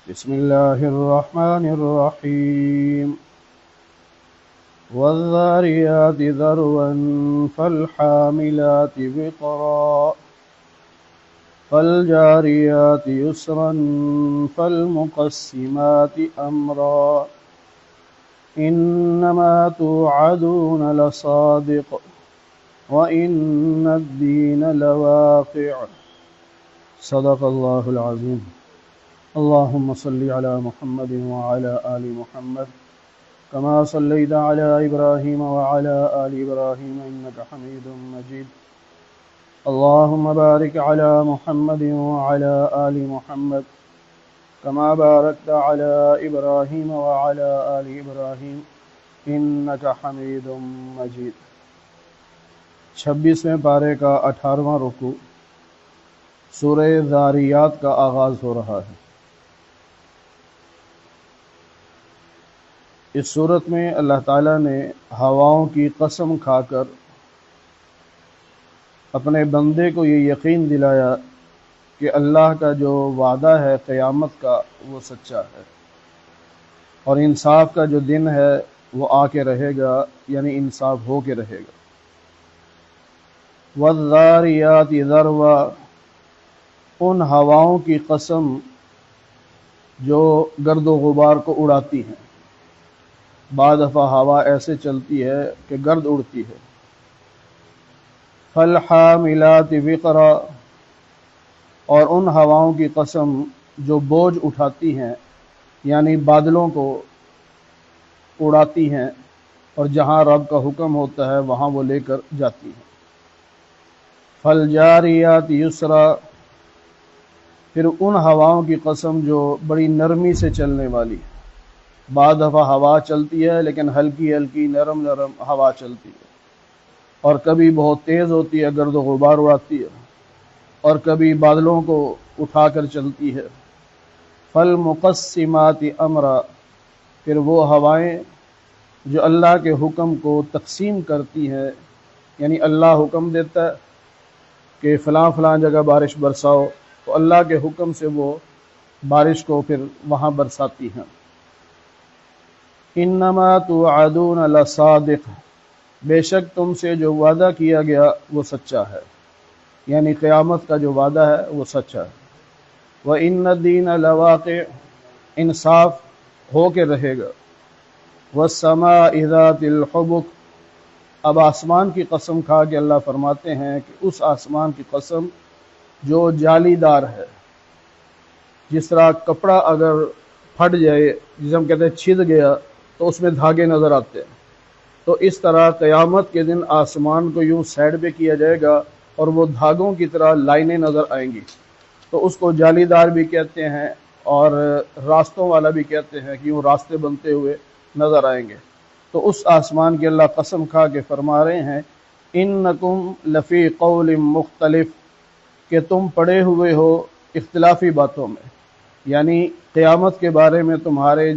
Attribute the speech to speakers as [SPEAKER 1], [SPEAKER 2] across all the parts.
[SPEAKER 1] بسم الله الرحمن الرحيم والذاريات ذروا فالحاملات وقرا فالجاريات يسرا فالمقسمات أمرا إنما توعدون لصادق وإن الدين لواقع صدق الله العظيم اللهم صل على محمد وعلى آل محمد كما صليت على إبراهيم وعلى آل إبراهيم إنك حميد مجيد اللهم بارك على محمد وعلى آل محمد كما باركت على إبراهيم وعلى آل إبراهيم إنك حميد مجيد 26ویں پارے کا 18واں رکوع سورہ ذاریات کا آغاز ہو رہا ہے۔ اس صورت میں اللہ تعالیٰ نے ہواؤں کی قسم کھا کر اپنے بندے کو یہ یقین دلایا کہ اللہ کا جو وعدہ ہے قیامت کا وہ سچا ہے، اور انصاف کا جو دن ہے وہ آ کے رہے گا، یعنی انصاف ہو کے رہے گا۔ والذاریات ذروا، ان ہواؤں کی قسم جو گرد و غبار کو اڑاتی ہیں۔ بعض دفعہ ہوا ایسے چلتی ہے کہ گرد اڑتی ہے۔ فالحاملات وقرا، اور ان ہواؤں کی قسم جو بوجھ اٹھاتی ہیں، یعنی بادلوں کو اڑاتی ہیں اور جہاں رب کا حکم ہوتا ہے وہاں وہ لے کر جاتی ہیں۔ فالجاریات یسرا، پھر ان ہواؤں کی قسم جو بڑی نرمی سے چلنے والی ہے۔ بعض دفعہ ہوا چلتی ہے لیکن ہلکی ہلکی نرم نرم ہوا چلتی ہے، اور کبھی بہت تیز ہوتی ہے، گرد و غبار اڑاتی ہے، اور کبھی بادلوں کو اٹھا کر چلتی ہے۔ فالمقسمات امرا، پھر وہ ہوائیں جو اللہ کے حکم کو تقسیم کرتی ہیں، یعنی اللہ حکم دیتا ہے کہ فلاں فلاں جگہ بارش برساؤ تو اللہ کے حکم سے وہ بارش کو پھر وہاں برساتی ہیں۔ انما توعدون لصادق، بے شک تم سے جو وعدہ کیا گیا وہ سچا ہے، یعنی قیامت کا جو وعدہ ہے وہ سچا ہے۔ وَإِنَّ الدِّينَ لَوَاقِعٌ، انصاف ہو کے رہے گا۔ وَالسَّمَاءِ ذَاتِ الْحُبُكِ، اب آسمان کی قسم کھا کے اللہ فرماتے ہیں کہ اس آسمان کی قسم جو جالی دار ہے۔ جس طرح کپڑا اگر پھٹ جائے، جسے ہم کہتے ہیں چھد گیا، تو اس میں دھاگے نظر آتے ہیں، تو اس طرح قیامت کے دن آسمان کو یوں سائڈ پہ کیا جائے گا اور وہ دھاگوں کی طرح لائنیں نظر آئیں گی، تو اس کو جالی دار بھی کہتے ہیں اور راستوں والا بھی کہتے ہیں کہ یوں راستے بنتے ہوئے نظر آئیں گے۔ تو اس آسمان کی اللہ قسم کھا کے فرما رہے ہیں انکم لفی قول مختلف، کہ تم پڑے ہوئے ہو اختلافی باتوں میں، یعنی قیامت کے بارے میں تمہارے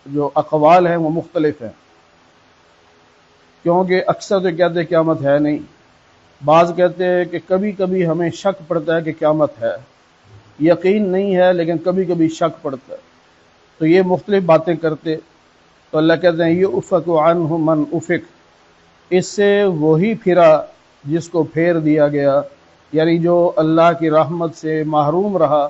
[SPEAKER 1] جو اقوال ہیں وہ مختلف ہیں، کیونکہ اکثر تو کہتے ہیں قیامت ہے نہیں، بعض کہتے ہیں کہ کبھی کبھی ہمیں شک پڑتا ہے کہ قیامت ہے، یقین نہیں ہے لیکن کبھی کبھی شک پڑتا ہے، تو یہ مختلف باتیں کرتے، تو اللہ کہتے ہیں یؤفک عنہ من افک، اس سے وہی پھرا جس کو پھیر دیا گیا، یعنی جو اللہ کی رحمت سے محروم رہا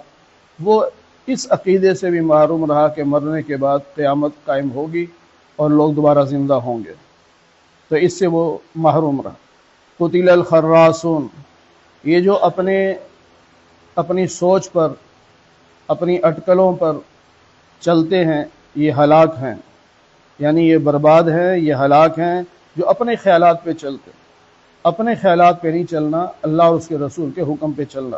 [SPEAKER 1] وہ اس عقیدے سے بھی محروم رہا کہ مرنے کے بعد قیامت قائم ہوگی اور لوگ دوبارہ زندہ ہوں گے، تو اس سے وہ محروم رہا۔ قتل الخراصون، یہ جو اپنی سوچ پر، اپنی اٹکلوں پر چلتے ہیں یہ ہلاک ہیں، یعنی یہ برباد ہیں، یہ ہلاک ہیں جو اپنے خیالات پہ چلتے ہیں۔ اپنے خیالات پہ نہیں چلنا، اللہ اور اس کے رسول کے حکم پہ چلنا۔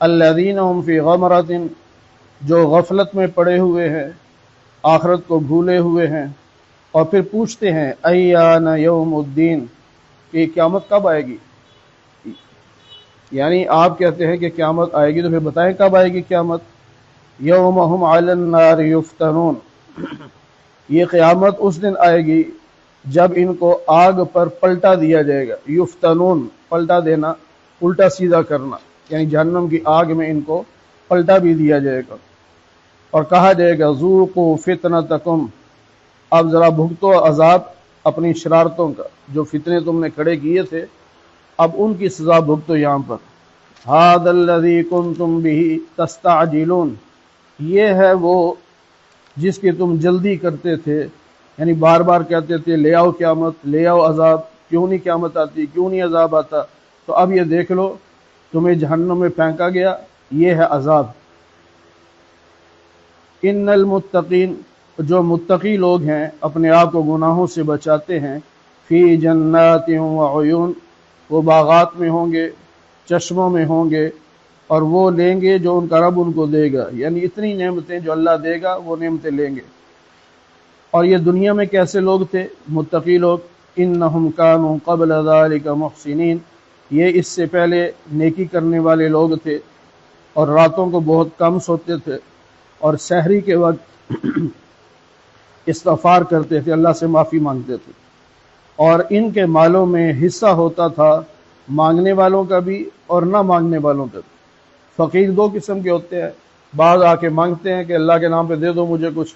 [SPEAKER 1] الذین هم فی غمرۃ، جو غفلت میں پڑے ہوئے ہیں، آخرت کو بھولے ہوئے ہیں، اور پھر پوچھتے ہیں ایان یوم الدین، کہ قیامت کب آئے گی؟ یعنی آپ کہتے ہیں کہ قیامت آئے گی، تو پھر بتائیں کب آئے گی قیامت۔ یوم هم علی النار یفتنون، یہ قیامت اس دن آئے گی جب ان کو آگ پر پلٹا دیا جائے گا۔ یفتنون، پلٹا دینا، الٹا سیدھا کرنا، یعنی جہنم کی آگ میں ان کو پلٹا بھی دیا جائے گا۔ اور کہا جائے گا ذوقوا فتنتکم، اب ذرا بھگتو عذاب اپنی شرارتوں کا، جو فتنے تم نے کھڑے کیے تھے اب ان کی سزا بھگتو یہاں پر۔ ھذا الذی کنتم بہ تستعجلون، یہ ہے وہ جس کی تم جلدی کرتے تھے، یعنی بار بار کہتے تھے لے آؤ قیامت، لے آؤ عذاب، کیوں نہیں قیامت آتی، کیوں نہیں عذاب آتا، تو اب یہ دیکھ لو تمہیں جہنم میں پھینکا گیا، یہ ہے عذاب۔ ان المتقین، جو متقی لوگ ہیں اپنے آپ کو گناہوں سے بچاتے ہیں، فی جنات وعیون، وہ باغات میں ہوں گے، چشموں میں ہوں گے، اور وہ لیں گے جو ان کا رب ان کو دے گا، یعنی اتنی نعمتیں جو اللہ دے گا وہ نعمتیں لیں گے۔ اور یہ دنیا میں کیسے لوگ تھے متقی لوگ؟ انہم کانوا قبل ذلک محسنین، یہ اس سے پہلے نیکی کرنے والے لوگ تھے، اور راتوں کو بہت کم سوتے تھے، اور سحری کے وقت استغفار کرتے تھے، اللہ سے معافی مانگتے تھے، اور ان کے مالوں میں حصہ ہوتا تھا مانگنے والوں کا بھی اور نہ مانگنے والوں کا بھی۔ فقیر دو قسم کے ہوتے ہیں، بعض آ کے مانگتے ہیں کہ اللہ کے نام پہ دے دو مجھے کچھ،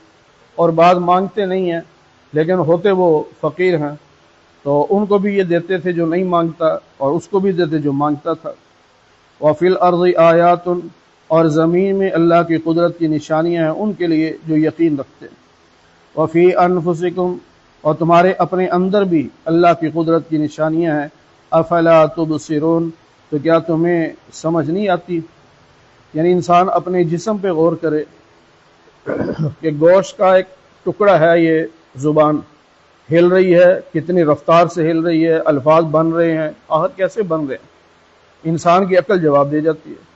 [SPEAKER 1] اور بعض مانگتے نہیں ہیں لیکن ہوتے وہ فقیر ہیں، تو ان کو بھی یہ دیتے تھے جو نہیں مانگتا، اور اس کو بھی دیتے جو مانگتا تھا۔ وَفِي الْأَرْضِ آیَاتٌ، اور زمین میں اللہ کی قدرت کی نشانیاں ہیں ان کے لیے جو یقین رکھتے ہیں۔ وَفِي أَنفُسِكُمْ، اور تمہارے اپنے اندر بھی اللہ کی قدرت کی نشانیاں ہیں۔ أَفَلَا تُبْصِرُونَ، تو کیا تمہیں سمجھ نہیں آتی؟ یعنی انسان اپنے جسم پہ غور کرے کہ گوشت کا ایک ٹکڑا ہے، یہ زبان ہل رہی ہے، کتنی رفتار سے ہل رہی ہے، الفاظ بن رہے ہیں، آخر کیسے بن رہے ہیں؟ انسان کی عقل جواب دے جاتی ہے۔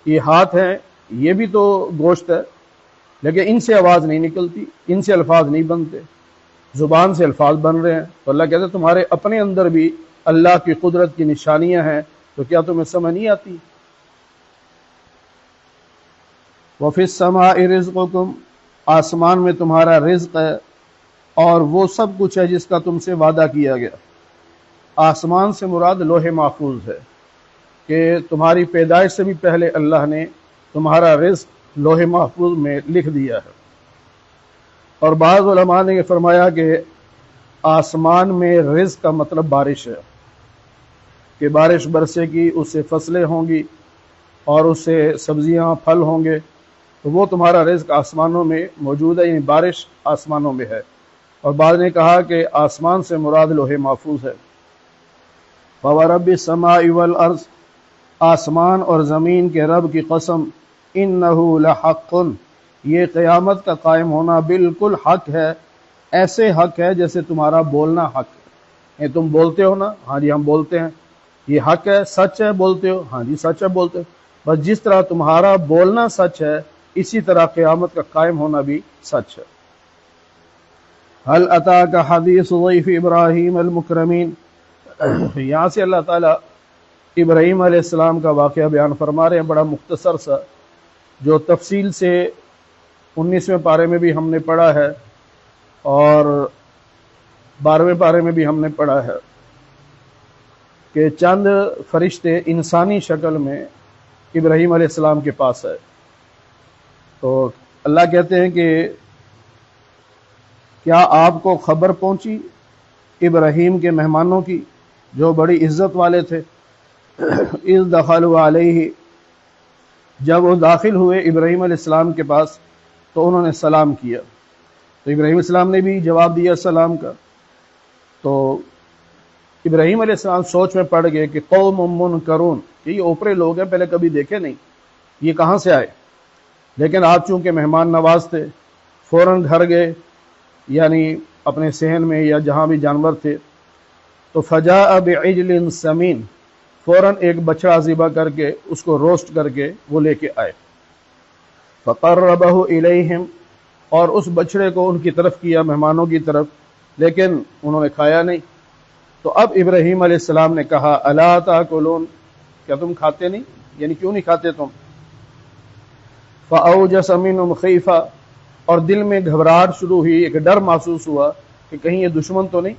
[SPEAKER 1] یہ ہاتھ ہیں، یہ بھی تو گوشت ہے، لیکن ان سے آواز نہیں نکلتی، ان سے الفاظ نہیں بنتے، زبان سے الفاظ بن رہے ہیں۔ تو اللہ کہتے ہیں تمہارے اپنے اندر بھی اللہ کی قدرت کی نشانیاں ہیں، تو کیا تمہیں سمجھ نہیں آتی؟ وَفِي السَّمَاءِ رِزْقُكُمْ، آسمان میں تمہارا رزق ہے، اور وہ سب کچھ ہے جس کا تم سے وعدہ کیا گیا۔ آسمان سے مراد لوح محفوظ ہے، کہ تمہاری پیدائش سے بھی پہلے اللہ نے تمہارا رزق لوح محفوظ میں لکھ دیا ہے۔ اور بعض علماء نے یہ فرمایا کہ آسمان میں رزق کا مطلب بارش ہے، کہ بارش برسے گی، اس سے فصلیں ہوں گی، اور اس سے سبزیاں پھل ہوں گے، تو وہ تمہارا رزق آسمانوں میں موجود ہے، یعنی بارش آسمانوں میں ہے۔ اور بعض نے کہا کہ آسمان سے مراد لوح محفوظ ہے۔ فَوَرَبِّ السَّمَاءِ وَالْأَرْضِ، آسمان اور زمین کے رب کی قسم، اِنَّهُ لَحَقٌّ، یہ قیامت کا قائم ہونا بالکل حق ہے، ایسے حق ہے جیسے تمہارا بولنا حق ہے۔ یہ تم بولتے ہو نا، ہاں جی ہم بولتے ہیں، یہ حق ہے، سچ ہے، بولتے ہو، ہاں جی سچ ہے، بولتے ہو۔ بس جس طرح تمہارا بولنا سچ ہے، اسی طرح قیامت کا قائم ہونا بھی سچ ہے۔ هل اتاك حدیث ضیف ابراہیم المکرمین، یہاں سے اللہ تعالیٰ ابراہیم علیہ السلام کا واقعہ بیان فرما رہے ہیں، بڑا مختصر سا، جو تفصیل سے 19ویں پارے میں بھی ہم نے پڑھا ہے اور 12ویں پارے میں بھی ہم نے پڑھا ہے، کہ چند فرشتے انسانی شکل میں ابراہیم علیہ السلام کے پاس ہے۔ تو اللہ کہتے ہیں کہ کیا آپ کو خبر پہنچی ابراہیم کے مہمانوں کی جو بڑی عزت والے تھے؟ اذ دخلوا علیہ، جب وہ داخل ہوئے ابراہیم علیہ السلام کے پاس تو انہوں نے سلام کیا، تو ابراہیم علیہ السلام نے بھی جواب دیا سلام کا۔ تو ابراہیم علیہ السلام سوچ میں پڑ گئے کہ قوم منکرون، کہ یہ اوپرے لوگ ہیں، پہلے کبھی دیکھے نہیں، یہ کہاں سے آئے؟ لیکن آپ چونکہ مہمان نواز تھے، فوراً گھر گئے، یعنی اپنے صحن میں یا جہاں بھی جانور تھے، تو فجاء بعجل سمین، فوراً ایک بچڑا ذبح کر کے اس کو روسٹ کر کے وہ لے کے آئے۔ فقربہ الیہم، اور اس بچڑے کو ان کی طرف کیا، مہمانوں کی طرف، لیکن انہوں نے کھایا نہیں۔ تو اب ابراہیم علیہ السلام نے کہا الا تاکلون، کیا تم کھاتے نہیں؟ یعنی کیوں نہیں کھاتے تم؟ فاوجس منہم خیفہ، اور دل میں گھبراہٹ شروع ہوئی، ایک ڈر محسوس ہوا کہ کہیں یہ دشمن تو نہیں،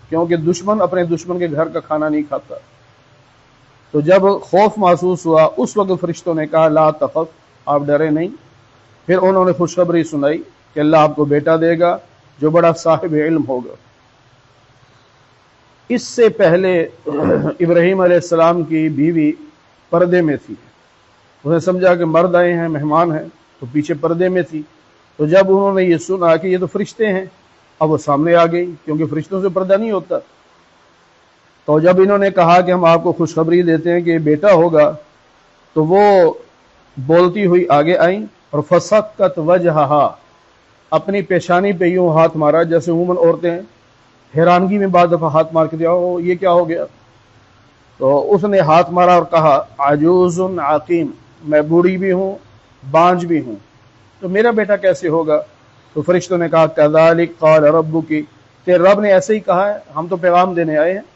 [SPEAKER 1] کیونکہ دشمن اپنے دشمن کے گھر کا کھانا نہیں کھاتا۔ تو جب خوف محسوس ہوا، اس وقت فرشتوں نے کہا لا تخف، آپ ڈرے نہیں، پھر انہوں نے خوشخبری سنائی کہ اللہ آپ کو بیٹا دے گا جو بڑا صاحب علم ہوگا۔ اس سے پہلے ابراہیم علیہ السلام کی بیوی پردے میں تھی، انہوں نے سمجھا کہ مرد آئے ہیں، مہمان ہیں، تو پیچھے پردے میں تھی۔ تو جب انہوں نے یہ سنا کہ یہ تو فرشتے ہیں، اب وہ سامنے آ گئی، کیونکہ فرشتوں سے پردہ نہیں ہوتا۔ تو جب انہوں نے کہا کہ ہم آپ کو خوشخبری دیتے ہیں کہ بیٹا ہوگا، تو وہ بولتی ہوئی آگے آئیں اور فسکت وجہہا، اپنی پیشانی پہ یوں ہاتھ مارا، جیسے عموماً عورتیں حیرانگی میں بعض دفعہ ہاتھ مار کے دیا یہ کیا ہو گیا۔ تو اس نے ہاتھ مارا اور کہا عجوز عقیم، میں بوڑھی بھی ہوں، بانجھ بھی ہوں، تو میرا بیٹا کیسے ہوگا؟ تو فرشتوں نے کہا کذالک قال ربک، تیرے رب نے ایسے ہی کہا ہے، ہم تو پیغام دینے آئے ہیں،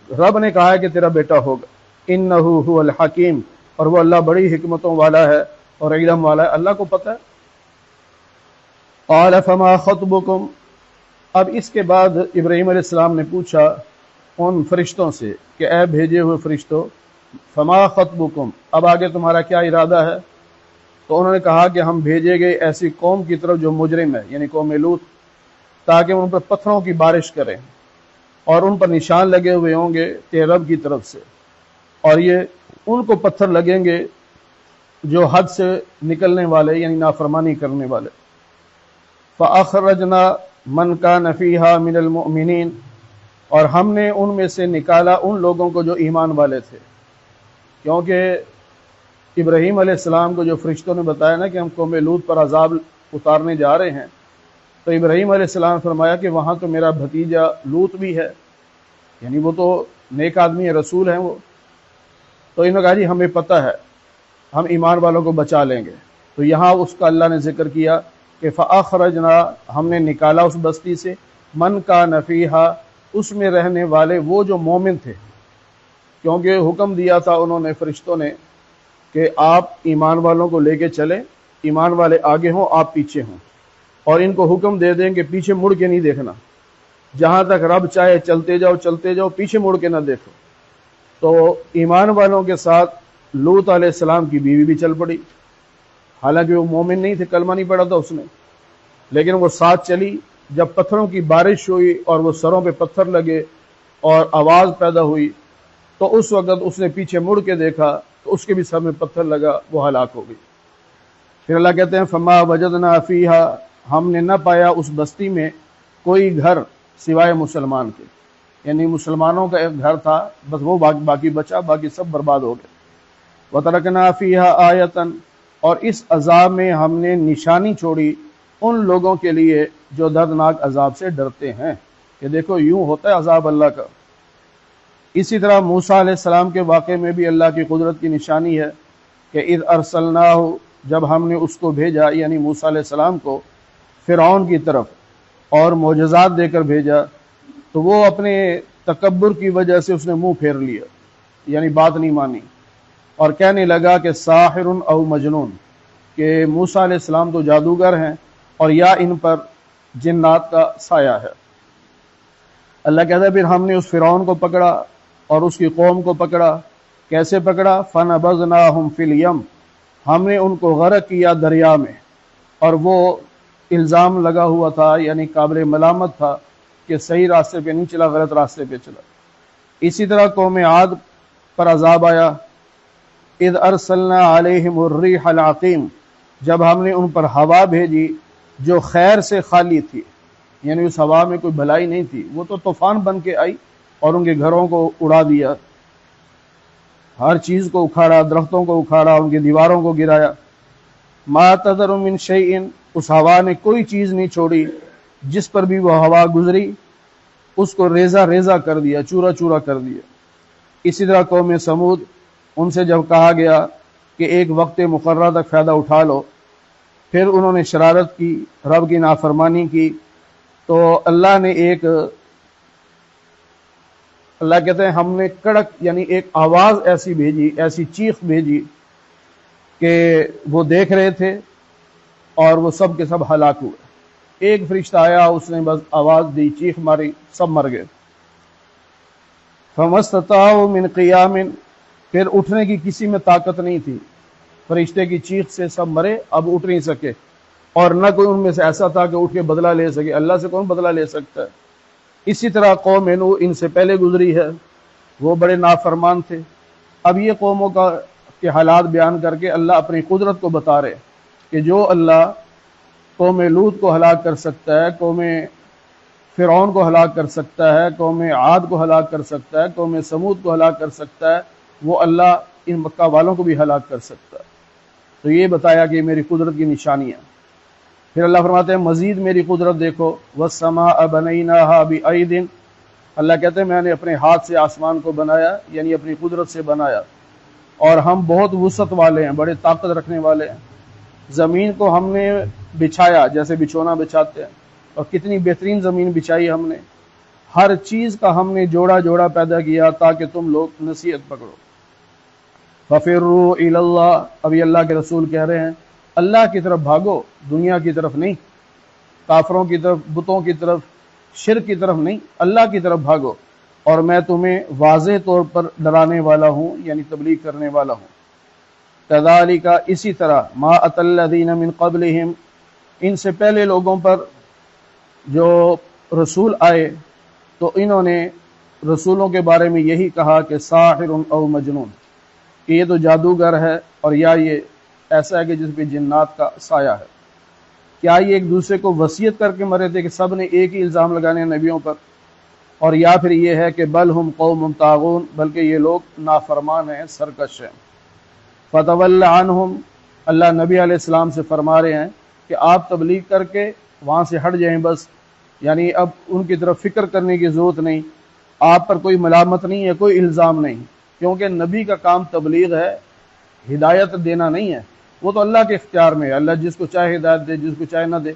[SPEAKER 1] رب نے کہا ہے کہ تیرا بیٹا ہوگا۔ انہ هو الحکیم، اور وہ اللہ بڑی حکمتوں والا ہے اور علم والا ہے، اللہ کو پتہ ہے۔ قال فما خطبکم، اب اس کے بعد ابراہیم علیہ السلام نے پوچھا ان فرشتوں سے کہ اے بھیجے ہوئے فرشتوں، فما خطبکم، اب آگے تمہارا کیا ارادہ ہے؟ تو انہوں نے کہا کہ ہم بھیجے گئے ایسی قوم کی طرف جو مجرم ہے، یعنی قوم لوط، تاکہ ان پر پتھروں کی بارش کریں اور ان پر نشان لگے ہوئے ہوں گے تیرے رب کی طرف سے، اور یہ ان کو پتھر لگیں گے جو حد سے نکلنے والے، یعنی نافرمانی کرنے والے۔ فَأَخْرَجْنَا مَنْ كَانَ فِيهَا مِنَ الْمُؤْمِنِينَ، اور ہم نے ان میں سے نکالا ان لوگوں کو جو ایمان والے تھے، کیونکہ ابراہیم علیہ السلام کو جو فرشتوں نے بتایا نا کہ ہم قوم لوط پر عذاب اتارنے جا رہے ہیں، تو ابراہیم علیہ السلام نے فرمایا کہ وہاں تو میرا بھتیجا لوط بھی ہے، یعنی وہ تو نیک آدمی ہے، رسول ہیں وہ۔ تو انہوں نے کہا جی ہمیں پتہ ہے، ہم ایمان والوں کو بچا لیں گے۔ تو یہاں اس کا اللہ نے ذکر کیا کہ فَأَخْرَجْنَا، ہم نے نکالا اس بستی سے، من کان فیہا، اس میں رہنے والے وہ جو مومن تھے، کیونکہ حکم دیا تھا انہوں نے فرشتوں نے کہ آپ ایمان والوں کو لے کے چلیں، ایمان والے آگے ہوں آپ پیچھے ہوں، اور ان کو حکم دے دیں کہ پیچھے مڑ کے نہیں دیکھنا، جہاں تک رب چاہے چلتے جاؤ، پیچھے مڑ کے نہ دیکھو۔ تو ایمان والوں کے ساتھ لوط علیہ السلام کی بیوی بھی چل پڑی، حالانکہ وہ مومن نہیں تھے، کلمہ نہیں پڑھا تھا اس نے، لیکن وہ ساتھ چلی۔ جب پتھروں کی بارش ہوئی اور وہ سروں پہ پتھر لگے اور آواز پیدا ہوئی، تو اس وقت اس نے پیچھے مڑ کے دیکھا تو اس کے بھی سر میں پتھر لگا، وہ ہلاک ہو گئی۔ پھر اللہ کہتے ہیں فما وجدنا فیہا، ہم نے نہ پایا اس بستی میں کوئی گھر سوائے مسلمان کے، یعنی مسلمانوں کا ایک گھر تھا، بس وہ باقی بچا، باقی سب برباد ہو گئے۔ وَتَرَكْنَا فِيهَا آیَةً، اور اس عذاب میں ہم نے نشانی چھوڑی ان لوگوں کے لیے جو دردناک عذاب سے ڈرتے ہیں، کہ دیکھو یوں ہوتا ہے عذاب اللہ کا۔ اسی طرح موسیٰ علیہ السلام کے واقعے میں بھی اللہ کی قدرت کی نشانی ہے کہ اذ ارسلناہ، جب ہم نے اس کو بھیجا، یعنی موسیٰ علیہ السلام کو فرعون کی طرف اور معجزات دے کر بھیجا، تو وہ اپنے تکبر کی وجہ سے اس نے منہ پھیر لیا، یعنی بات نہیں مانی، اور کہنے لگا کہ ساحر او مجنون، کہ موسیٰ علیہ السلام تو جادوگر ہیں اور یا ان پر جنات کا سایہ ہے۔ اللہ کہتا ہے پھر ہم نے اس فرعون کو پکڑا اور اس کی قوم کو پکڑا۔ کیسے پکڑا؟ فَنَبَذْنَاهُمْ فِي الْيَمِّ، ہم نے ان کو غرق کیا دریا میں، اور وہ الزام لگا ہوا تھا، یعنی قابل ملامت تھا کہ صحیح راستے پہ نہیں چلا، غلط راستے پہ چلا۔ اسی طرح قوم عاد پر عذاب آیا، اذ ارسلنا علیہم الریح العقیم، جب ہم نے ان پر ہوا بھیجی جو خیر سے خالی تھی، یعنی اس ہوا میں کوئی بھلائی نہیں تھی، وہ تو طوفان بن کے آئی اور ان کے گھروں کو اڑا دیا، ہر چیز کو اکھاڑا، درختوں کو اکھاڑا، ان کی دیواروں کو گرایا۔ ما تذر من شیء، اس ہوا نے کوئی چیز نہیں چھوڑی، جس پر بھی وہ ہوا گزری اس کو ریزہ ریزہ کر دیا، چورا چورا کر دیا۔ اسی طرح قوم سمود، ان سے جب کہا گیا کہ ایک وقت مقررہ تک فائدہ اٹھا لو، پھر انہوں نے شرارت کی، رب کی نافرمانی کی، تو اللہ کہتے ہیں ہم نے کڑک، یعنی ایک آواز ایسی بھیجی، ایسی چیخ بھیجی کہ وہ دیکھ رہے تھے اور وہ سب کے سب ہلاک ہوئے۔ ایک فرشتہ آیا، اس نے بس آواز دی، چیخ ماری، سب مر گئے۔ فَمَسْتَطَاعُوا مِنْ قِيَامٍ، پھر اٹھنے کی کسی میں طاقت نہیں تھی، فرشتے کی چیخ سے سب مرے، اب اٹھ نہیں سکے، اور نہ کوئی ان میں سے ایسا تھا کہ اٹھ کے بدلہ لے سکے، اللہ سے کون بدلہ لے سکتا ہے۔ اسی طرح قوم نوح ان سے پہلے گزری ہے، وہ بڑے نافرمان تھے۔ اب یہ قوموں کے حالات بیان کر کے اللہ اپنی قدرت کو بتا رہے کہ جو اللہ قوم لوط کو ہلاک کر سکتا ہے، قوم فرعون کو ہلاک کر سکتا ہے، قوم عاد کو ہلاک کر سکتا ہے، قوم سمود کو ہلاک کر سکتا ہے، وہ اللہ ان مکہ والوں کو بھی ہلاک کر سکتا ہے۔ تو یہ بتایا کہ میری قدرت کی نشانیاں۔ پھر اللہ فرماتے ہیں مزید میری قدرت دیکھو، وَالسَّمَاءَ بَنَيْنَاهَا بِأَيْدٍ، اللہ کہتے ہیں میں نے اپنے ہاتھ سے آسمان کو بنایا، یعنی اپنی قدرت سے بنایا، اور ہم بہت وسعت والے ہیں، بڑے طاقت رکھنے والے ہیں۔ زمین کو ہم نے بچھایا جیسے بچھونا بچھاتے ہیں، اور کتنی بہترین زمین بچھائی ہم نے، ہر چیز کا ہم نے جوڑا جوڑا پیدا کیا تاکہ تم لوگ نصیحت پکڑو۔ فَفِرُّوا إِلَى اللَّهِ، ابھی اللہ کے رسول کہہ رہے ہیں اللہ کی طرف بھاگو، دنیا کی طرف نہیں، کافروں کی طرف، بتوں کی طرف، شرک کی طرف نہیں، اللہ کی طرف بھاگو، اور میں تمہیں واضح طور پر ڈرانے والا ہوں، یعنی تبلیغ کرنے والا ہوں۔ کذالک، اسی طرح، ما اتی الذین من قبلہم، ان سے پہلے لوگوں پر جو رسول آئے تو انہوں نے رسولوں کے بارے میں یہی کہا کہ ساحر او مجنون، کہ یہ تو جادوگر ہے، اور یا یہ ایسا ہے کہ جس پہ جنات کا سایہ ہے۔ کیا یہ ایک دوسرے کو وصیت کر کے مرے تھے کہ سب نے ایک ہی الزام لگانے نبیوں پر، اور یا پھر یہ ہے کہ بل ہم قوم طاغون، بلکہ یہ لوگ نافرمان ہیں، سرکش ہیں۔ فتول عنہم، اللہ نبی علیہ السلام سے فرما رہے ہیں کہ آپ تبلیغ کر کے وہاں سے ہٹ جائیں بس، یعنی اب ان کی طرف فکر کرنے کی ضرورت نہیں، آپ پر کوئی ملامت نہیں ہے، کوئی الزام نہیں، کیونکہ نبی کا کام تبلیغ ہے، ہدایت دینا نہیں ہے، وہ تو اللہ کے اختیار میں ہے، اللہ جس کو چاہے ہدایت دے، جس کو چاہے نہ دے،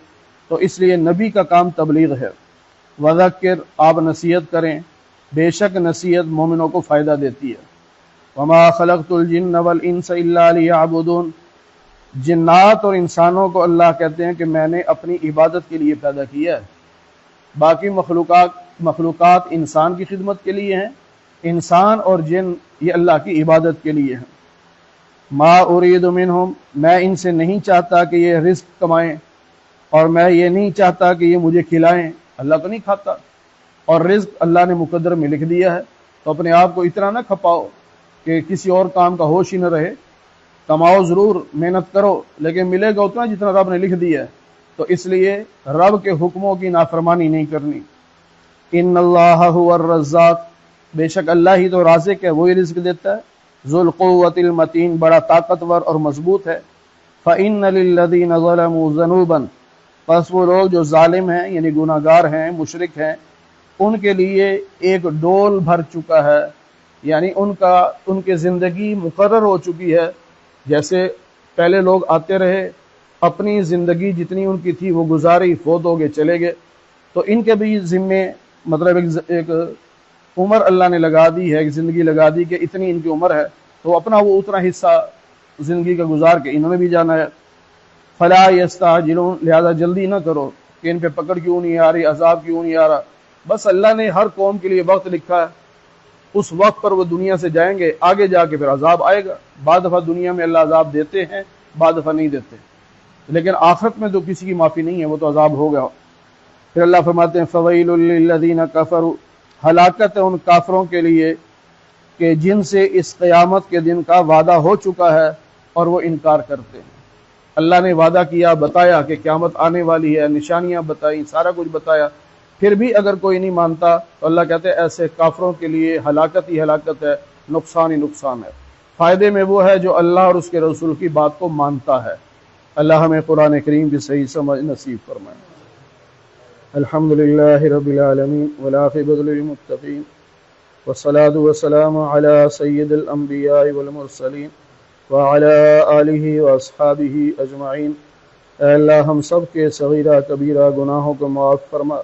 [SPEAKER 1] تو اس لیے نبی کا کام تبلیغ ہے۔ وذکر، آپ نصیحت کریں، بے شک نصیحت مومنوں کو فائدہ دیتی ہے۔ وما خلقت الجن والانس الا لیعبدون، جنات اور انسانوں کو اللہ کہتے ہیں کہ میں نے اپنی عبادت کے لیے پیدا کیا ہے، باقی مخلوقات انسان کی خدمت کے لیے ہیں، انسان اور جن یہ اللہ کی عبادت کے لیے ہیں۔ ما ارید منہم، میں ان سے نہیں چاہتا کہ یہ رزق کمائیں، اور میں یہ نہیں چاہتا کہ یہ مجھے کھلائیں، اللہ تو نہیں کھاتا، اور رزق اللہ نے مقدر میں لکھ دیا ہے، تو اپنے آپ کو اتنا نہ کھپاؤ کہ کسی اور کام کا ہوش ہی نہ رہے، کماؤ ضرور، محنت کرو، لیکن ملے گا اتنا جتنا رب نے لکھ دیا ہے، تو اس لیے رب کے حکموں کی نافرمانی نہیں کرنی۔ ان اللہ هو الرزاق، بے شک اللہ ہی تو رازق ہے، وہی رزق دیتا ہے، ذو القوۃ المتین، بڑا طاقتور اور مضبوط ہے۔ فإن للذین ظلموا ذنوبا، پس وہ لوگ جو ظالم ہیں یعنی گناہ گار ہیں، مشرک ہیں، ان کے لیے ایک ڈول بھر چکا ہے، یعنی ان کی زندگی مقرر ہو چکی ہے، جیسے پہلے لوگ آتے رہے، اپنی زندگی جتنی ان کی تھی وہ گزاری، فوت ہو گئے، چلے گئے، تو ان کے بھی ذمے مطلب ایک عمر اللہ نے لگا دی ہے، ایک زندگی لگا دی کہ اتنی ان کی عمر ہے، تو اپنا وہ اتنا حصہ زندگی کا گزار کے انہوں نے بھی جانا ہے۔ فلا یستعجلون، لہذا جلدی نہ کرو کہ ان پہ پکڑ کیوں نہیں آ رہی، عذاب کیوں نہیں آ رہا، بس اللہ نے ہر قوم کے لیے وقت لکھا ہے، اس وقت پر وہ دنیا سے جائیں گے، آگے جا کے پھر عذاب آئے گا۔ بعض دفعہ دنیا میں اللہ عذاب دیتے ہیں، بعض دفعہ نہیں دیتے، لیکن آخرت میں تو کسی کی معافی نہیں ہے، وہ تو عذاب ہوگا۔ پھر اللہ فرماتے ہیں فویل للذین کفروا، ہلاکت ہے ان کافروں کے لیے کہ جن سے اس قیامت کے دن کا وعدہ ہو چکا ہے اور وہ انکار کرتے ہیں۔ اللہ نے وعدہ کیا، بتایا کہ قیامت آنے والی ہے، نشانیاں بتائیں، سارا کچھ بتایا، پھر بھی اگر کوئی نہیں مانتا تو اللہ کہتے ہیں ایسے کافروں کے لیے ہلاکت ہی ہلاکت ہے، نقصان ہی نقصان ہے۔ فائدے میں وہ ہے جو اللہ اور اس کے رسول کی بات کو مانتا ہے۔ اللہ ہمیں قرآن کریم کی صحیح سمجھ نصیب فرمائے۔ الحمدللہ رب العالمین والعاقبۃ للمتقین والصلاۃ والسلام علی سید الانبیاء والمرسلین وعلی آلہ واصحابہ اجمعین۔ اے اللہ ہم سب کے صغیرہ کبیرہ گناہوں کو معاف فرما،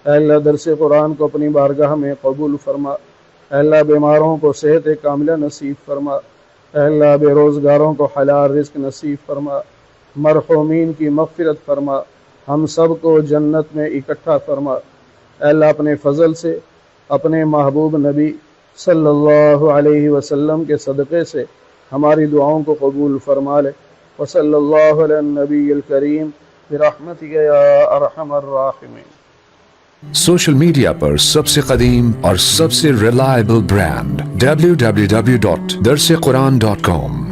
[SPEAKER 1] اے اللہ درس قرآن کو اپنی بارگاہ میں قبول فرما، اے اللہ بیماروں کو صحت کاملہ نصیب فرما، اے اللہ بے روزگاروں کو حلال رزق نصیب فرما، مرحومین کی مغفرت فرما، ہم سب کو جنت میں اکٹھا فرما۔ اے اللہ اپنے فضل سے اپنے محبوب نبی صلی اللہ علیہ وسلم کے صدقے سے ہماری دعاؤں کو قبول فرما لے. وصلی اللہ علی النبی الکریم برحمتک یا ارحم الراحمین.
[SPEAKER 2] سوشل میڈیا پر سب سے قدیم اور سب سے ریلائبل برانڈ www.darsequran.com